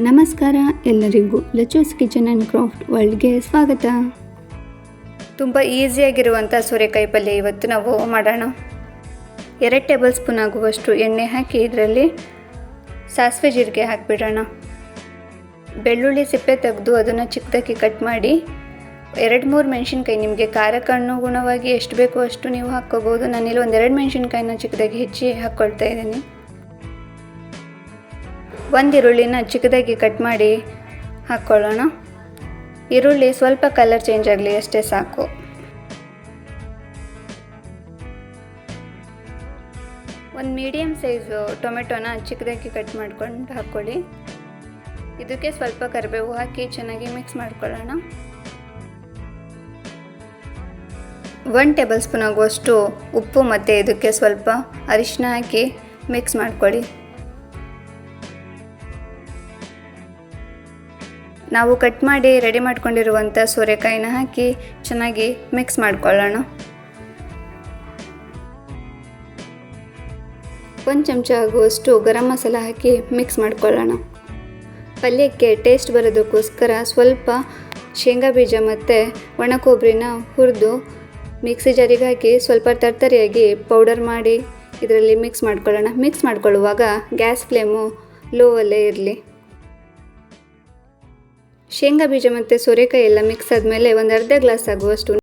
ನಮಸ್ಕಾರ ಎಲ್ಲರಿಗೂ ಲಚೂಸ್ kitchen and craft ವರ್ಲ್ಡ್ಗೆ ಸ್ವಾಗತ. ತುಂಬ ಈಸಿಯಾಗಿರುವಂಥ ಸೋರೆಕಾಯಿ ಪಲ್ಯ ಇವತ್ತು ನಾವು ಮಾಡೋಣ. 2 ಟೇಬಲ್ ಸ್ಪೂನ್ ಆಗುವಷ್ಟು ಎಣ್ಣೆ ಹಾಕಿ ಇದರಲ್ಲಿ ಸಾಸಿವೆ ಜೀರಿಗೆ ಹಾಕಿಬಿಡೋಣ. ಬೆಳ್ಳುಳ್ಳಿ ಸಿಪ್ಪೆ ತೆಗೆದು ಅದನ್ನು ಚಿಕ್ಕದಾಗಿ ಕಟ್ ಮಾಡಿ 2-3 ಮೆಣಸಿನ್ಕಾಯಿ ನಿಮಗೆ ಖಾರಕ್ಕೆ ಅನುಗುಣವಾಗಿ ಎಷ್ಟು ಬೇಕೋ ಅಷ್ಟು ನೀವು ಹಾಕ್ಕೋಬೋದು. ನಾನಿಲ್ಲಿ 1-2 ಮೆಣಸಿನ್ಕಾಯಿನ ಚಿಕ್ಕದಾಗಿ ಹೆಚ್ಚಿ ಹಾಕ್ಕೊಳ್ತಾ ಇದ್ದೀನಿ. 1 ಈರುಳ್ಳಿನ ಚಿಕ್ಕದಾಗಿ ಕಟ್ ಮಾಡಿ ಹಾಕ್ಕೊಳ್ಳೋಣ. ಈರುಳ್ಳಿ ಸ್ವಲ್ಪ ಕಲರ್ ಚೇಂಜ್ ಆಗಲಿ ಅಷ್ಟೇ ಸಾಕು. ಒಂದು ಮೀಡಿಯಮ್ ಸೈಜು ಟೊಮೆಟೊನ ಚಿಕ್ಕದಾಗಿ ಕಟ್ ಮಾಡ್ಕೊಂಡು ಹಾಕ್ಕೊಳ್ಳಿ. ಇದಕ್ಕೆ ಸ್ವಲ್ಪ ಕರಿಬೇವು ಹಾಕಿ ಚೆನ್ನಾಗಿ ಮಿಕ್ಸ್ ಮಾಡ್ಕೊಳ್ಳೋಣ. 1 ಟೇಬಲ್ ಸ್ಪೂನ್ ಆಗುವಷ್ಟು ಉಪ್ಪು ಮತ್ತು ಇದಕ್ಕೆ ಸ್ವಲ್ಪ ಅರಿಶಿನ ಹಾಕಿ ಮಿಕ್ಸ್ ಮಾಡ್ಕೊಳ್ಳಿ. ನಾವು ಕಟ್ ಮಾಡಿ ರೆಡಿ ಮಾಡ್ಕೊಂಡಿರುವಂಥ ಸೋರೆಕಾಯಿನ ಹಾಕಿ ಚೆನ್ನಾಗಿ ಮಿಕ್ಸ್ ಮಾಡ್ಕೊಳ್ಳೋಣ. 1 ಚಮಚ ಆಗುವಷ್ಟು ಗರಂ ಮಸಾಲ ಹಾಕಿ ಮಿಕ್ಸ್ ಮಾಡ್ಕೊಳ್ಳೋಣ. ಪಲ್ಯಕ್ಕೆ ಟೇಸ್ಟ್ ಬರೋದಕ್ಕೋಸ್ಕರ ಸ್ವಲ್ಪ ಶೇಂಗಾ ಬೀಜ ಮತ್ತು ಒಣ ಕೊಬ್ಬರಿನ ಹುರಿದು ಮಿಕ್ಸಿ ಜಾರಿಗೆ ಹಾಕಿ ಸ್ವಲ್ಪ ತರ್ತರಿಯಾಗಿ ಪೌಡರ್ ಮಾಡಿ ಇದರಲ್ಲಿ ಮಿಕ್ಸ್ ಮಾಡ್ಕೊಳ್ಳೋಣ. ಮಿಕ್ಸ್ ಮಾಡ್ಕೊಳ್ಳುವಾಗ ಗ್ಯಾಸ್ ಫ್ಲೇಮು ಲೋವಲ್ಲೇ ಇರಲಿ. ಶೇಂಗಾ ಬೀಜ ಮತ್ತು ಸೋರೆಕಾಯಿ ಎಲ್ಲ ಮಿಕ್ಸ್ ಆದಮೇಲೆ 1 ಅರ್ಧ ಗ್ಲಾಸ್ ಆಗುವಷ್ಟು